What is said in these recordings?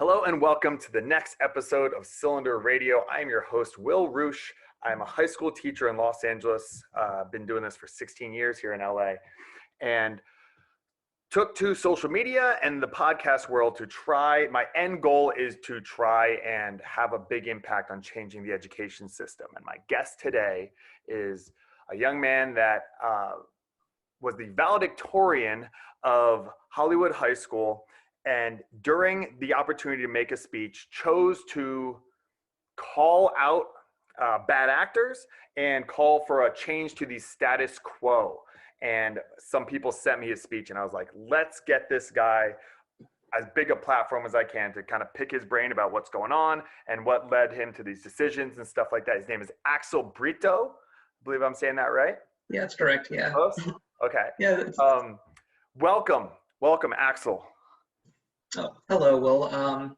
Hello and welcome to the next episode of Cylinder Radio. I am your host, Will Roosh. I'm a high school teacher in Los Angeles. I've been doing this for 16 years here in LA, and took to social media and the podcast world to my end goal is to try and have a big impact on changing the education system. And my guest today is a young man that was the valedictorian of Hollywood High School, and during the opportunity to make a speech, chose to call out bad actors and call for a change to the status quo. And some people sent me his speech, and I was like, let's get this guy as big a platform as I can to kind of pick his brain about what's going on and what led him to these decisions and stuff like that. His name is Axel Brito. I believe I'm saying that right? Yeah, that's correct. Yeah. Close? Okay. Yeah. Welcome, Axel. Oh, hello, Will.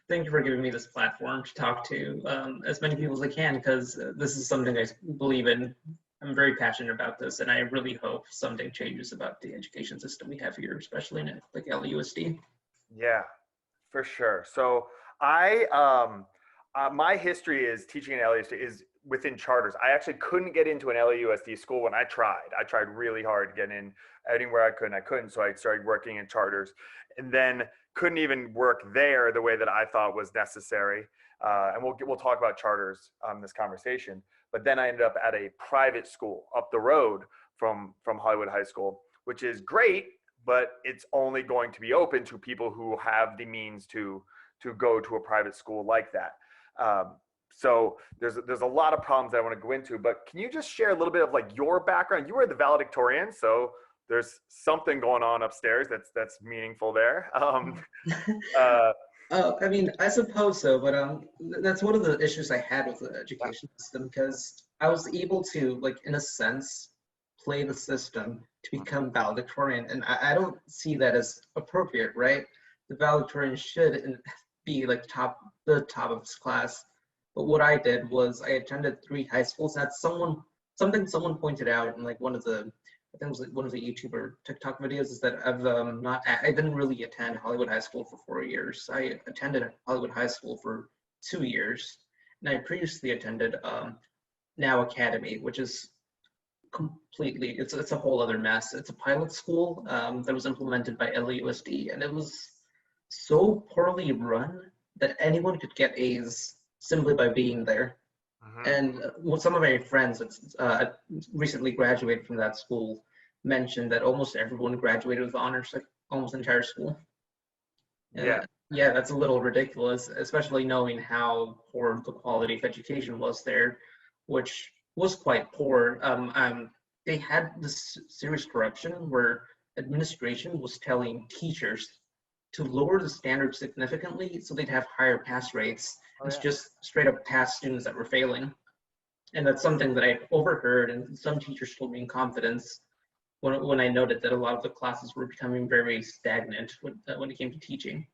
Thank you for giving me this platform to talk to as many people as I can, because this is something I believe in. I'm very passionate about this, and I really hope something changes about the education system we have here, especially in like LAUSD. Yeah, for sure. So my history is teaching in LAUSD is within charters. I actually couldn't get into an LAUSD school when I tried. I tried really hard to get in anywhere I could, and I couldn't. So I started working in charters, and then couldn't even work there the way that I thought was necessary. And we'll talk about charters in this conversation. But then I ended up at a private school up the road from Hollywood High School, which is great, but it's only going to be open to people who have the means to go to a private school like that. So there's a lot of problems that I want to go into, but can you just share a little bit of like your background? You were the valedictorian, so there's something going on upstairs that's meaningful there. I mean, I suppose so, but that's one of the issues I had with the education system, because I was able to, like, in a sense, play the system to become valedictorian, and I don't see that as appropriate, right? The valedictorian should be like the top of his class. But what I did was I attended 3 high schools. That's something someone pointed out in like one of the, I think it was like one of the YouTuber TikTok videos, is that I didn't really attend Hollywood High School for 4 years. I attended Hollywood High School for 2 years, and I previously attended Now Academy, which is completely, it's a whole other mess. It's a pilot school that was implemented by LAUSD, and it was so poorly run that anyone could get A's simply by being there. And some of my friends that recently graduated from that school mentioned that almost everyone graduated with honors, like almost the entire school. And yeah, that's a little ridiculous, especially knowing how poor the quality of education was there, which was quite poor. They had this serious corruption where administration was telling teachers to lower the standards significantly so they'd have higher pass rates. It's just straight up pass students that were failing. And that's something that I overheard, and some teachers told me in confidence when I noted that a lot of the classes were becoming very stagnant when it came to teaching.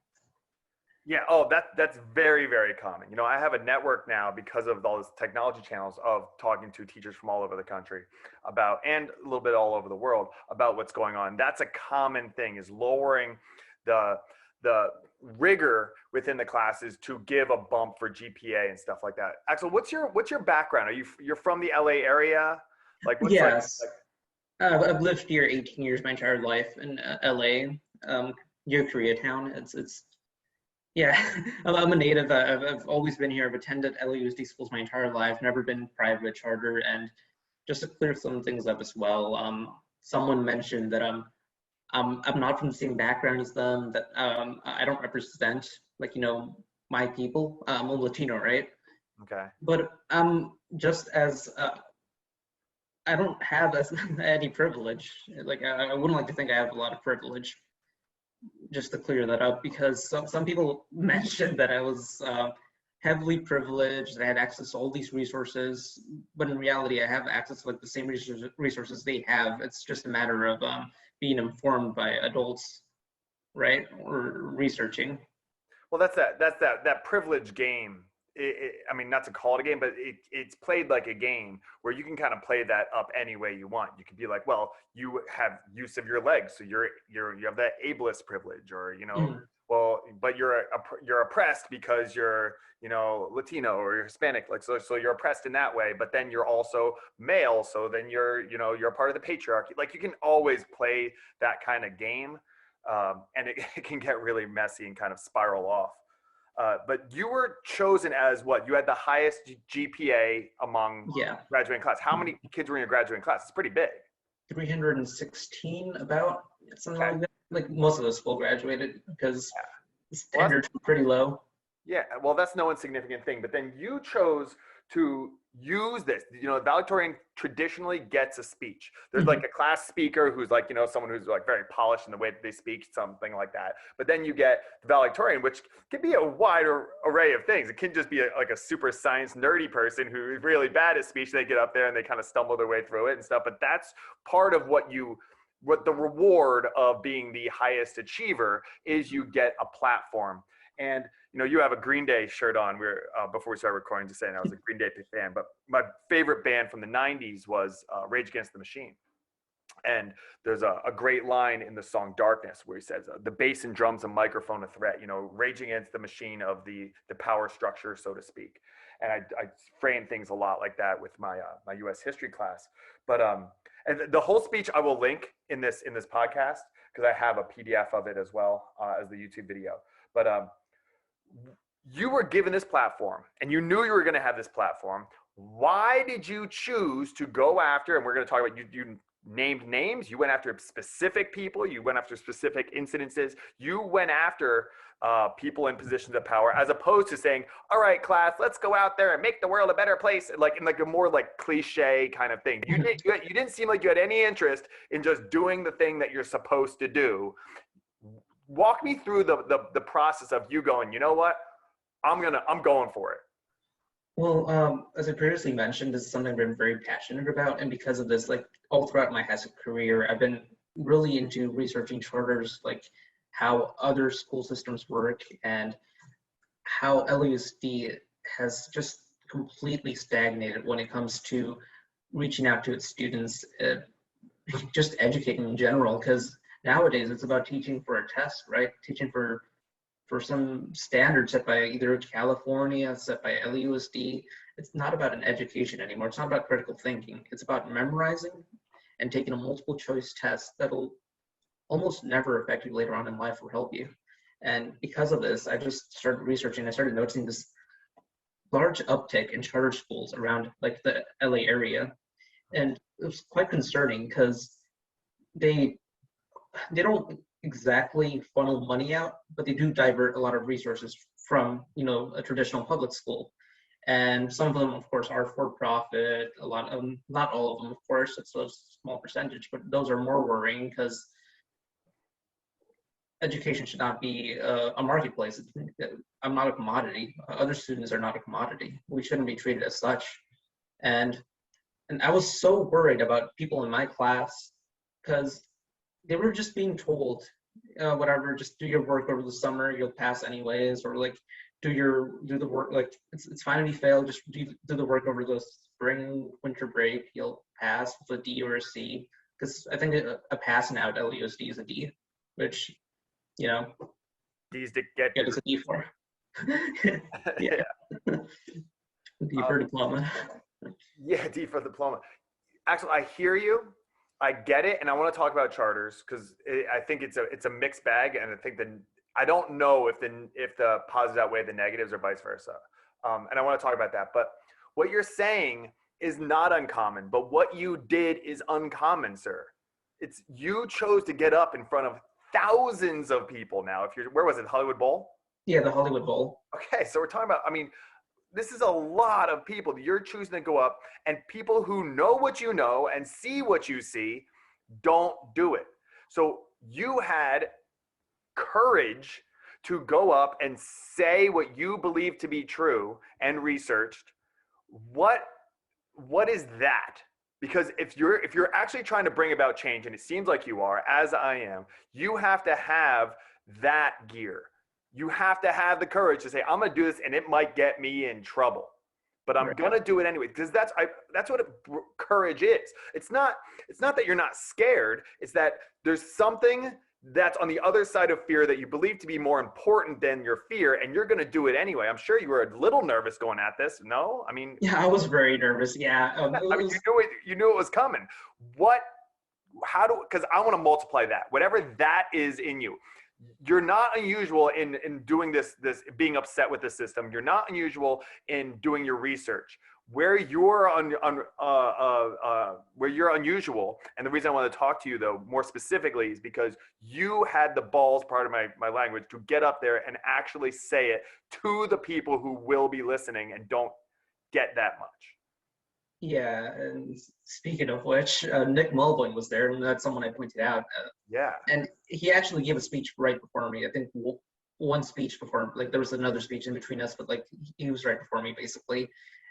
Yeah, that's very, very common. You know, I have a network now because of all these technology channels of talking to teachers from all over the country about, and a little bit all over the world, about what's going on. That's a common thing, is lowering the rigor within the classes to give a bump for GPA and stuff like that. Axel, what's your background? You're from the LA area? Like, what's yes. I've lived here 18 years, my entire life in LA, near Koreatown. It's yeah, I'm a native. I've always been here. I've attended LAUSD schools my entire life, never been private charter. And just to clear some things up as well, someone mentioned that I'm not from the same background as them, that I don't represent, like, you know, my people. I'm Latino, right? Okay. But just as I don't have any privilege. Like, I wouldn't like to think I have a lot of privilege, just to clear that up, because some people mentioned that I was heavily privileged, that I had access to all these resources, but in reality, I have access to like the same resources they have. It's just a matter of being informed by adults, right, or researching. Well, that's that privilege game I mean, not to call it a game, but it's played like a game where you can kind of play that up any way you want. You could be like, well, you have use of your legs, so you have that ableist privilege, or well, but you're oppressed because you're Latino or you're Hispanic, like so you're oppressed in that way. But then you're also male, so then you're a part of the patriarchy. Like you can always play that kind of game, and it can get really messy and kind of spiral off. But you were chosen as what? You had the highest GPA among graduating class. How many kids were in your graduating class? It's pretty big. 316 about, something like that. Like most of the school graduated because the standards were pretty low. Yeah, well, that's no insignificant thing. But then you chose to use this. Valedictorian traditionally gets a speech. There's like a class speaker who's like, someone who's like very polished in the way that they speak, something like that. But then you get the valedictorian, which can be a wide array of things. It can just be like a super science nerdy person who's really bad at speech. They get up there and they kind of stumble their way through it and stuff. But that's part of what the reward of being the highest achiever is. You get a platform. And you have a Green Day shirt on. Before we started recording, just saying I was a Green Day fan. But my favorite band from the '90s was Rage Against the Machine. And there's a great line in the song "Darkness" where he says, "The bass and drums and microphone a threat." Rage against the machine of the power structure, so to speak. And I frame things a lot like that with my my U.S. history class. But and the whole speech I will link in this podcast because I have a PDF of it as well as the YouTube video. But you were given this platform and you knew you were going to have this platform. Why did you choose to go after, and we're going to talk about, you named names, you went after specific people, you went after specific incidences, you went after people in positions of power, as opposed to saying, all right, class, let's go out there and make the world a better place, like in like a more like cliche kind of thing. You didn't seem like you had any interest in just doing the thing that you're supposed to do. Walk me through the process of you going, you know what, I'm going for it. Well, as I previously mentioned, this is something I've been very passionate about, and because of this, like all throughout my high school career, I've been really into researching charters, like how other school systems work and how LUSD has just completely stagnated when it comes to reaching out to its students, just educating in general, because nowadays it's about teaching for a test, right? Teaching for some standard set by either California, set by LUSD. It's not about an education anymore. It's not about critical thinking. It's about memorizing and taking a multiple choice test that'll almost never affect you later on in life or help you. And because of this, I just started researching. I started noticing this large uptick in charter schools around like the LA area. And it was quite concerning because they don't exactly funnel money out, but they do divert a lot of resources from a traditional public school. And some of them, of course, are for profit. A lot of them, not all of them, of course. It's a small percentage, but those are more worrying because education should not be a marketplace. I'm not a commodity. Other students are not a commodity. We shouldn't be treated as such. And I was so worried about people in my class because they were just being told, whatever, just do your work over the summer, you'll pass anyways, or like do the work, like it's fine if you fail, just do the work over the spring, winter break, you'll pass with a D or a C. Because I think a pass now at LUSD is a D, which, D's to get us a D for. Yeah. D for diploma. Yeah, D for diploma. Axel, I hear you. I get it, and I want to talk about charters because I think it's a mixed bag, and I think I don't know if the positives outweigh the negatives or vice versa, and I want to talk about that. But what you're saying is not uncommon, but what you did is uncommon, sir. It's you chose to get up in front of thousands of people. Now, where was it? Hollywood Bowl? Yeah, the Hollywood Bowl. Okay, so we're talking about. I mean, this is a lot of people. You're choosing to go up, and people who know what you know and see what you see don't do it. So you had courage to go up and say what you believe to be true and researched. What is that? Because if you're actually trying to bring about change, and it seems like you are, as I am, you have to have that gear. you have to have the courage to say, I'm going to do this and it might get me in trouble, but I'm Right. going to do it anyway. Because that's what courage is. It's not that you're not scared. It's that there's something that's on the other side of fear that you believe to be more important than your fear, and you're going to do it anyway. I'm sure you were a little nervous going at this. No, I mean, Yeah, I was very nervous. Yeah, I mean, you knew it was coming. Because I want to multiply that. Whatever that is in you, you're not unusual in doing this being upset with the system. You're not unusual in doing your research. Where you're where you're unusual, and the reason I want to talk to you though more specifically is because you had the balls, part of my language, to get up there and actually say it to the people who will be listening and don't get that much. Yeah, and speaking of which, Nick Mulvey was there, and that's someone I pointed out. Yeah. And he actually gave a speech right before me. I think one speech before, like there was another speech in between us, but like he was right before me basically.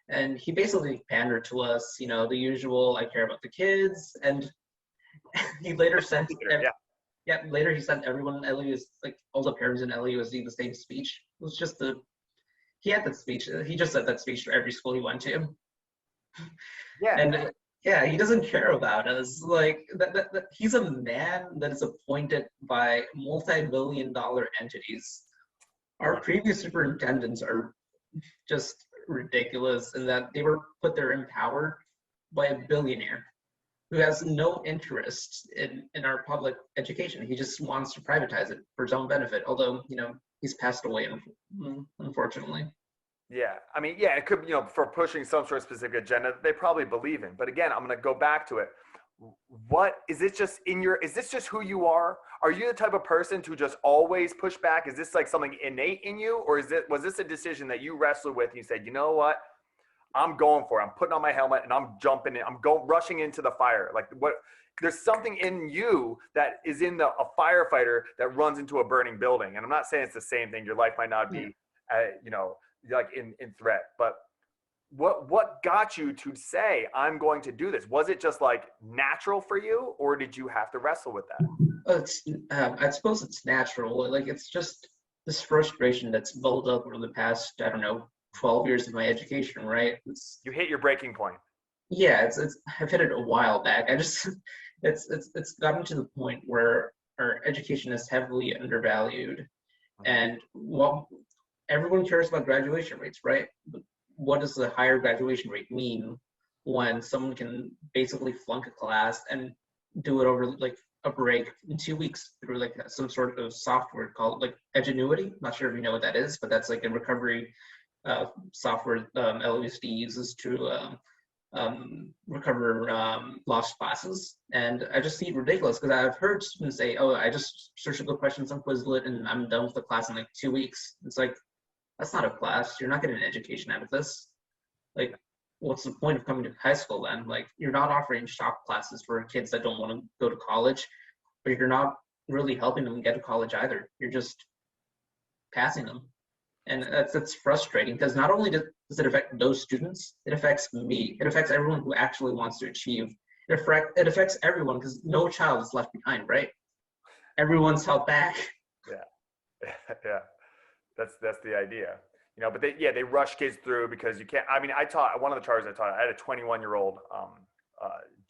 And he basically pandered to us, you know, the usual, I care about the kids. And he later sent, later he sent everyone in LAUSD, like all the parents in LAUSD, the same speech. It was just he had that speech. He just said that speech to every school he went to. Yeah. And yeah, he doesn't care about us. Like that he's a man that is appointed by multi-billion-dollar entities. Our previous superintendents are just ridiculous in that they were put there in power by a billionaire who has no interest in our public education. He just wants to privatize it for his own benefit, although, you know, he's passed away, unfortunately. Yeah, I mean, yeah, it could, you know, for pushing some sort of specific agenda that they probably believe in. But again, I'm going to go back to it. What is it? Just is this just who you are? Are you the type of person to just always push back? Is this like something innate in you, or was this a decision that you wrestled with and you said, you know what, I'm going for it. I'm putting on my helmet and I'm jumping in. I'm rushing into the fire. Like what? There's something in you that is in a firefighter that runs into a burning building. And I'm not saying it's the same thing. Your life might not be, you know, like in threat, but what got you to say, I'm going to do this? Was it just like natural for you, or did you have to wrestle with that? I suppose it's natural. Like it's just this frustration that's built up over the past, I don't know, 12 years of my education, right? You hit your breaking point. Yeah, I've hit it a while back. It's gotten to the point where our education is heavily undervalued, and everyone cares about graduation rates, right? But what does the higher graduation rate mean when someone can basically flunk a class and do it over like a break in 2 weeks through like some sort of software called like Edgenuity? I'm not sure if you know what that is, but that's like a recovery software LUSD uses to recover lost classes. And I just see it ridiculous because I've heard students say, oh, I just searched the questions on Quizlet and I'm done with the class in like 2 weeks. It's like, that's not a class. You're not getting an education out of this. Like, what's the point of coming to high school then? Like, you're not offering shop classes for kids that don't want to go to college, but you're not really helping them get to college either. You're just passing them. And that's frustrating because not only does it affect those students, it affects me. It affects everyone who actually wants to achieve. It affects everyone because no child is left behind, right? Everyone's held back. Yeah. Yeah. That's the idea, you know. But they rush kids through because you can't. I mean, I taught one of the charters I taught. I had a 21-year-old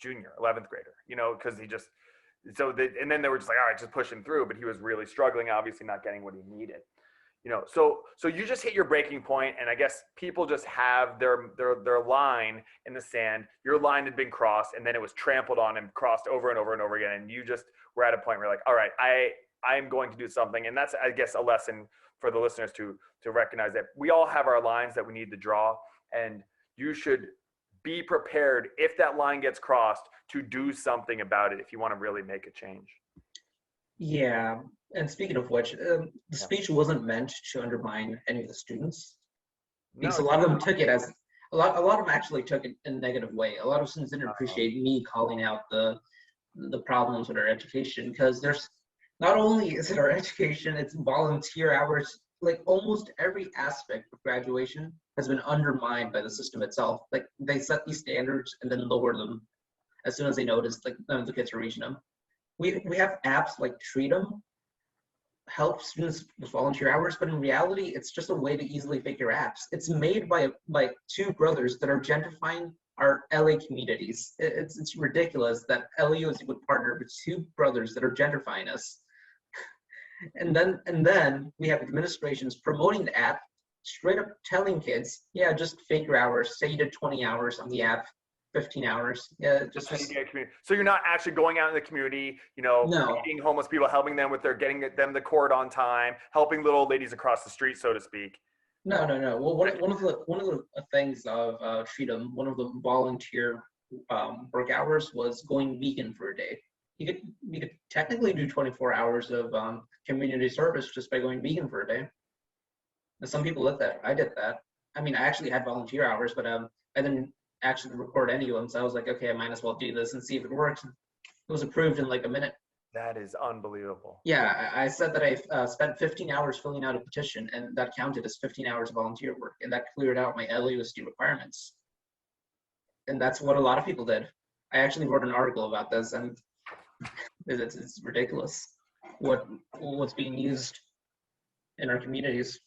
junior, 11th grader, you know, because and then they were just like, all right, just push him through. But he was really struggling, obviously not getting what he needed, you know. So you just hit your breaking point, and I guess people just have their line in the sand. Your line had been crossed, and then it was trampled on and crossed over and over and over again. And you just were at a point where you're like, all right, I'm going to do something, and that's, I guess, a lesson for the listeners to recognize that we all have our lines that we need to draw, and you should be prepared if that line gets crossed to do something about it if you want to really make a change. Yeah, and speaking of which, the speech wasn't meant to undermine any of the students, because a lot of them took it as a lot of them actually took it in a negative way. A lot of students didn't appreciate me calling out the problems with our education, because there's not only is it our education, it's volunteer hours. Like almost every aspect of graduation has been undermined by the system itself. Like they set these standards and then lower them as soon as they notice like none of the kids are reaching them. We have apps like Treatum help students with volunteer hours, but in reality, it's just a way to easily figure apps. It's made by two brothers that are gentrifying our LA communities. It's ridiculous that LAUSD would partner with two brothers that are gentrifying us. And then we have administrations promoting the app, straight up telling kids, yeah, just fake your hours. Say you did 20 hours on the app, 15 hours. Yeah, just so you're not actually going out in the community, no. meeting homeless people, helping them with their getting them the cord on time, helping little old ladies across the street, so to speak. No. Well, one of the things of Freedom, one of the volunteer work hours was going vegan for a day. You could technically do 24 hours of community service just by going vegan for a day. And some people did that. I did that. I mean, I actually had volunteer hours, but I didn't actually record any of them. So I was like, okay, I might as well do this and see if it works. It was approved in like a minute. That is unbelievable. Yeah, I said that I spent 15 hours filling out a petition, and that counted as 15 hours of volunteer work, and that cleared out my LAUSD requirements. And that's what a lot of people did. I actually wrote an article about this, and it's ridiculous what's being used in our communities.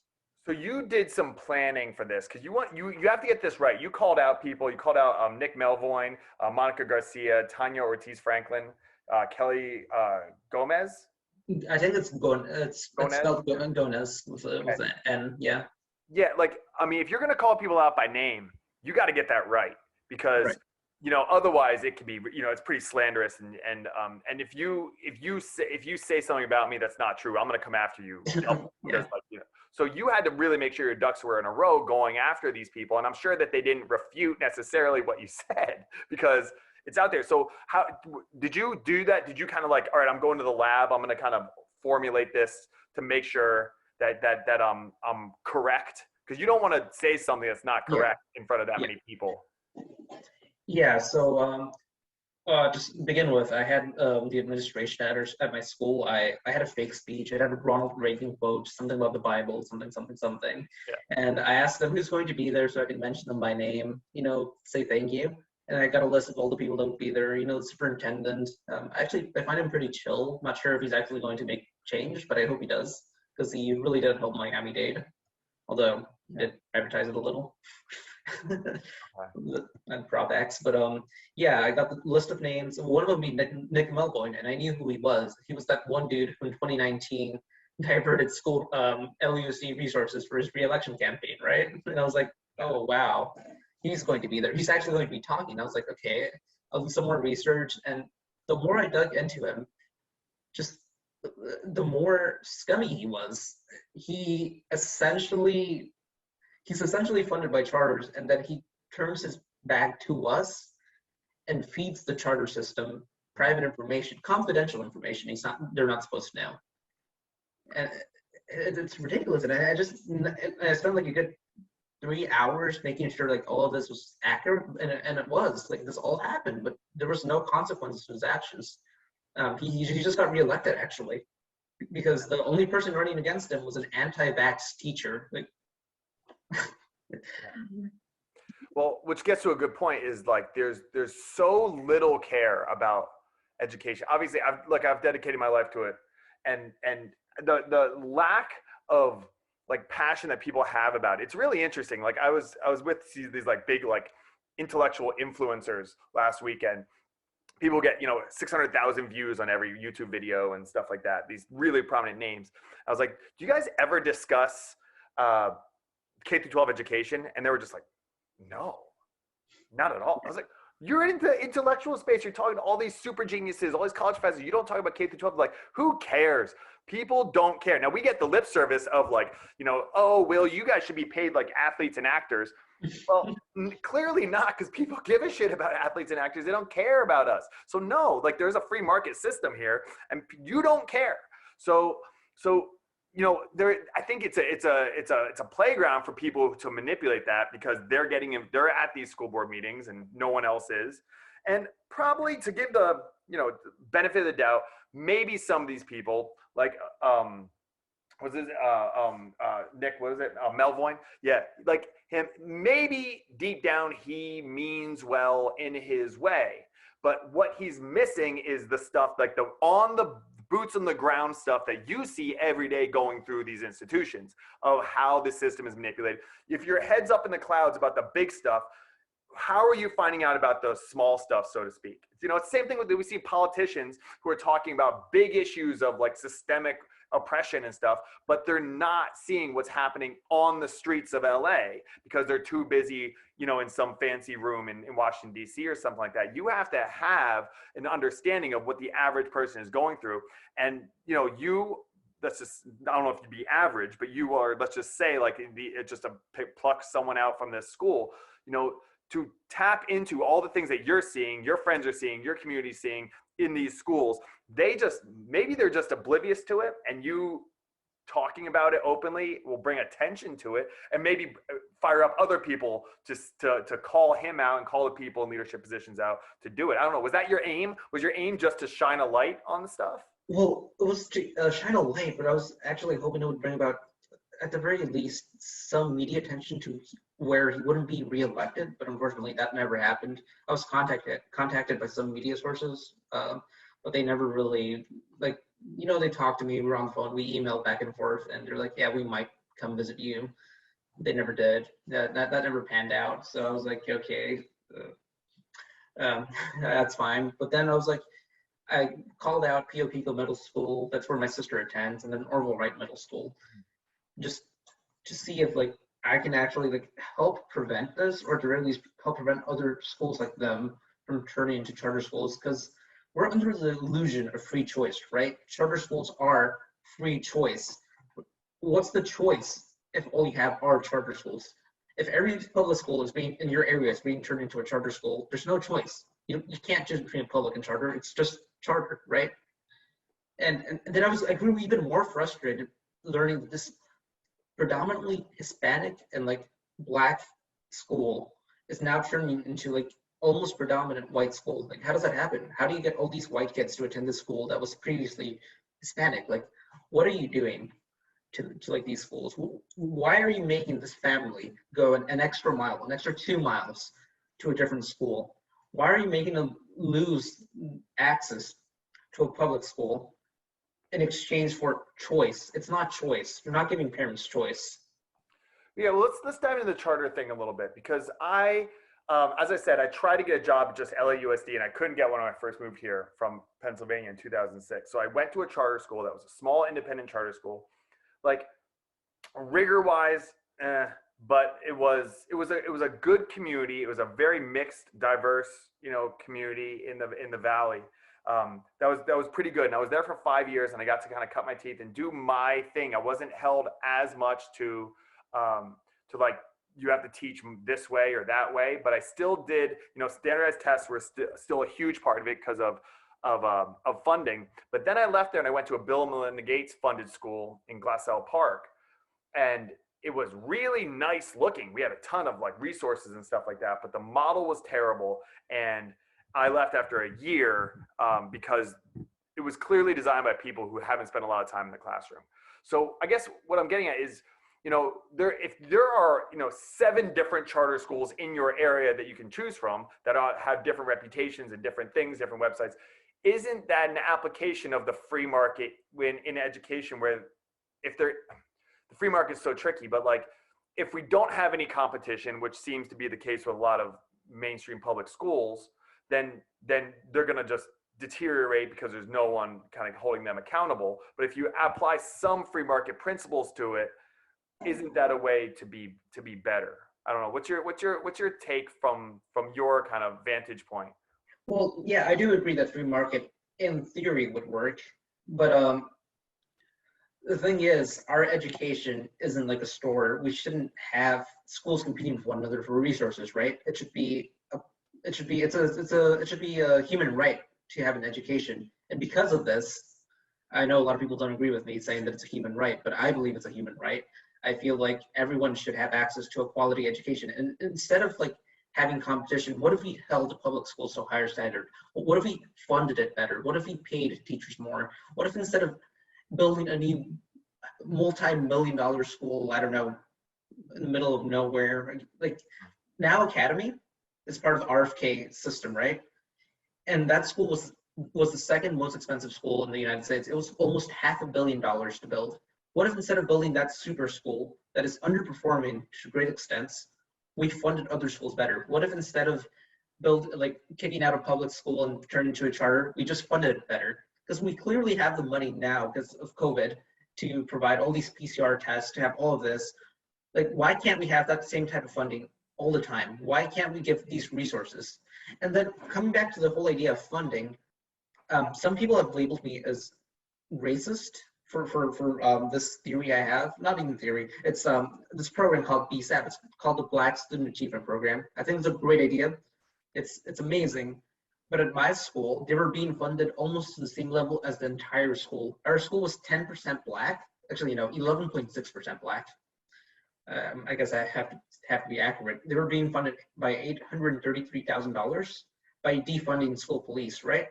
So you did some planning for this because you have to get this right. You called out people. You called out Nick Melvoin, Monica Garcia, Tanya Ortiz Franklin, Kelly Gomez. I think it's spelled Gomez with an N. Yeah. Yeah, if you're gonna call people out by name, you got to get that right because right. Otherwise it could be it's pretty slanderous and if you say something about me that's not true, I'm gonna come after you. Yeah. So you had to really make sure your ducks were in a row going after these people, and I'm sure that they didn't refute necessarily what you said because it's out there. So how did you do that? Did you kind of all right, I'm going to the lab, I'm gonna kind of formulate this to make sure that I'm correct, because you don't want to say something that's not correct in front of that many people. Yeah, so just to begin with, I had the administration at my school. I had a fake speech. I had a Ronald Reagan quote, something about the Bible, something. Yeah. And I asked them who's going to be there so I could mention them by name, say thank you. And I got a list of all the people that would be there, the superintendent. Actually, I find him pretty chill. I'm not sure if he's actually going to make change, but I hope he does, because he really did help Miami-Dade, although he did advertise it a little. And Prop X, but yeah, I got the list of names. One of them be Nick Melvoin, and I knew who he was. He was that one dude who in 2019 diverted school LUSD resources for his re-election campaign, right? And I was like, oh wow, he's going to be there. He's actually going to be talking. I was like, okay, I'll do some more research, and the more I dug into him, just the more scummy he was. He's essentially funded by charters, and then he turns his back to us and feeds the charter system private information, confidential information. They're not supposed to know, and it's ridiculous. And I spent like a good 3 hours making sure all of this was accurate, and it was this all happened, but there was no consequences to his actions. He just got reelected actually, because the only person running against him was an anti-vax teacher. Well, which gets to a good point is there's so little care about education. Obviously, I've dedicated my life to it, and the lack of passion that people have about it, it's really interesting. I was with these big intellectual influencers last weekend. People get 600,000 views on every YouTube video and stuff like that. These really prominent names. I was like, do you guys ever discuss K through 12 education? And they were just like, no, not at all. I was like, you're into intellectual space. You're talking to all these super geniuses, all these college professors. You don't talk about K through 12. Who cares? People don't care. Now we get the lip service of oh, Will, you guys should be paid like athletes and actors. Well, clearly not, because people give a shit about athletes and actors. They don't care about us. So no, there's a free market system here, and you don't care. So I think it's a playground for people to manipulate that, because they're at these school board meetings and no one else is, and probably to give the benefit of the doubt, maybe some of these people Nick, what is it? Melvoin. Yeah. Him, maybe deep down, he means well in his way, but what he's missing is the stuff on the boots on the ground stuff that you see every day going through these institutions of how the system is manipulated. If your head's up in the clouds about the big stuff, how are you finding out about the small stuff, so to speak? You know, it's the same thing with, we see politicians who are talking about big issues of like systemic oppression and stuff, but they're not seeing what's happening on the streets of LA because they're too busy, you know, in some fancy room in Washington, D.C. or something like that. You have to have an understanding of what the average person is going through. And, you know, that's just, I don't know if you'd be average, but you are, let's just say like just to pluck someone out from this school, you know, to tap into all the things that you're seeing, your friends are seeing, your community seeing in these schools. Maybe they're just oblivious to it, and you talking about it openly will bring attention to it and maybe fire up other people just to call him out and call the people in leadership positions out to do it. I don't know. Was that your aim? Was your aim just to shine a light on the stuff? Well, it was to shine a light, but I was actually hoping it would bring about, at the very least, some media attention to where he wouldn't be reelected, but unfortunately that never happened. I was contacted by some media sources, but they never really, like, you know, they talked to me, we were on the phone, we emailed back and forth, and they're like, yeah, we might come visit you. They never did. That never panned out, so I was like, okay, that's fine. But then I was like, I called out Pio Pico Middle School, that's where my sister attends, and then Orville Wright Middle School, just to see if like I can actually like help prevent this, or to at least help prevent other schools like them from turning into charter schools, because we're under the illusion of free choice, right? Charter schools are free choice. What's the choice if all you have are charter schools? If every public school is being in your area is being turned into a charter school, there's no choice. You can't choose between public and charter. It's just charter, right? And then I grew even more frustrated learning that this predominantly Hispanic and like Black school is now turning into like almost predominant white school. Like, how does that happen? How do you get all these white kids to attend this school that was previously Hispanic? Like, what are you doing to like these schools? Why are you making this family go an extra mile, an extra 2 miles to a different school? Why are you making them lose access to a public school in exchange for choice? It's not choice. You're not giving parents choice. Yeah, well, let's dive into the charter thing a little bit, because as I said, I tried to get a job at just LAUSD, and I couldn't get one when I first moved here from Pennsylvania in 2006. So I went to a charter school that was a small independent charter school, like rigor-wise, but it was a good community. It was a very mixed, diverse, you know, community in the valley. That was pretty good. And I was there for 5 years, and I got to kind of cut my teeth and do my thing. I wasn't held as much to like, you have to teach this way or that way, but I still did, you know, standardized tests were still a huge part of it because of funding. But then I left there and I went to a Bill and Melinda Gates funded school in Glassell Park, and it was really nice looking. We had a ton of like resources and stuff like that, but the model was terrible. And I left after a year because it was clearly designed by people who haven't spent a lot of time in the classroom. So I guess what I'm getting at is, you know, if there are, you know, 7 different charter schools in your area that you can choose from that have different reputations and different things, different websites, isn't that an application of the free market in education, where the free market is so tricky, but like if we don't have any competition, which seems to be the case with a lot of mainstream public schools, then they're going to just deteriorate because there's no one kind of holding them accountable. But if you apply some free market principles to it, isn't that a way to be better? I don't know. What's your take from your kind of vantage point? Well, yeah, I do agree that free market in theory would work, but the thing is, our education isn't like a store. We shouldn't have schools competing with one another for resources, right? It should be a human right to have an education. And because of this, I know a lot of people don't agree with me saying that it's a human right, but I believe it's a human right. I feel like everyone should have access to a quality education. And instead of like having competition, what if we held public schools to a higher standard? What if we funded it better? What if we paid teachers more? What if instead of building a new multi-million-dollar school, I don't know, in the middle of nowhere, like Now Academy is part of the RFK system, right? And that school was was the second most expensive school in the United States. It was almost $500 million to build. What if instead of building that super school that is underperforming to great extents, we funded other schools better? What if instead of kicking out a public school and turning into a charter, we just funded it better? Because we clearly have the money now because of COVID to provide all these PCR tests, to have all of this. Like, why can't we have that same type of funding all the time? Why can't we give these resources? And then coming back to the whole idea of funding, some people have labeled me as racist for this theory I have. Not even theory. It's this program called BSAP. It's called the Black Student Achievement Program. I think it's a great idea. It's amazing. But at my school, they were being funded almost to the same level as the entire school. Our school was 10% Black. Actually, 11.6% Black. I guess I have to be accurate. They were being funded by $833,000 by defunding school police, right?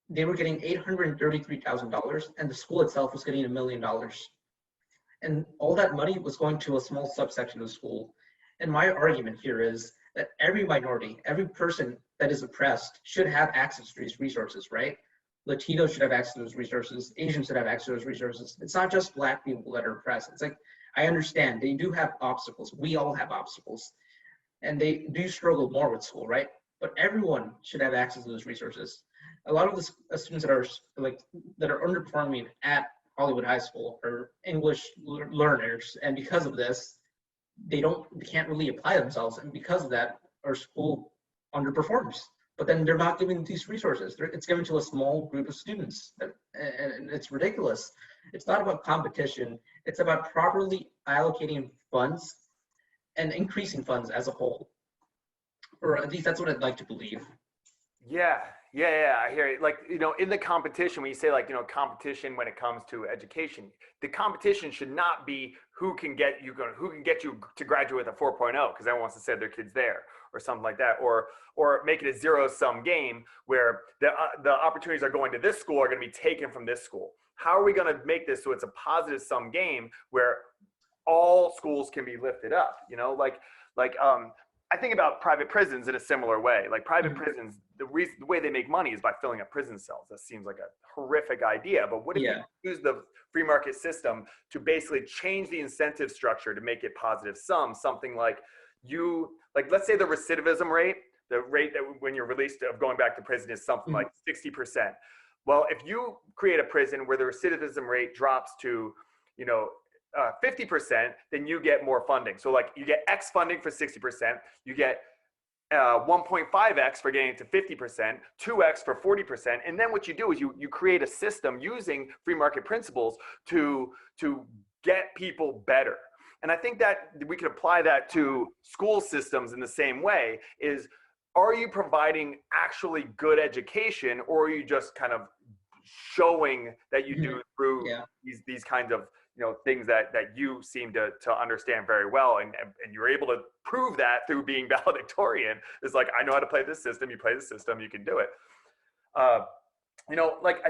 They were getting $833,000, and the school itself was getting $1 million. And all that money was going to a small subsection of the school. And my argument here is that every minority, every person that is oppressed should have access to these resources, right? Latinos should have access to those resources. Asians should have access to those resources. It's not just Black people that are oppressed. It's like, I understand they do have obstacles. We all have obstacles. And they do struggle more with school, right? But everyone should have access to those resources. A lot of the students that are underperforming at Hollywood High School are English learners, and because of this, they can't really apply themselves, and because of that, our school underperforms. But then they're not given these resources. It's given to a small group of students, and it's ridiculous. It's not about competition. It's about properly allocating funds and increasing funds as a whole. Or at least that's what I'd like to believe. Yeah, I hear it. Like, in the competition, when you say competition when it comes to education, the competition should not be who can get you to graduate with a 4.0 because everyone wants to send their kids there or something like that, or make it a zero-sum game where the opportunities are going to this school are going to be taken from this school. How are we going to make this so it's a positive sum game where all schools can be lifted up? I think about private prisons in a similar way. Like private prisons, the way they make money is by filling up prison cells. That seems like a horrific idea, but what if you use the free market system to basically change the incentive structure to make it positive sum? Something like let's say the recidivism rate, the rate that when you're released of going back to prison is something like 60%. Well, if you create a prison where the recidivism rate drops to, 50%, then you get more funding. So like you get X funding for 60%, you get 1.5X for getting it to 50%, 2X for 40%. And then what you do is you create a system using free market principles to get people better. And I think that we could apply that to school systems in the same way is, are you providing actually good education, or are you just kind of showing that you do through these kinds of things that you seem to understand very well, and you're able to prove that through being valedictorian. It's like, I know how to play this system, you play the system, you can do it. I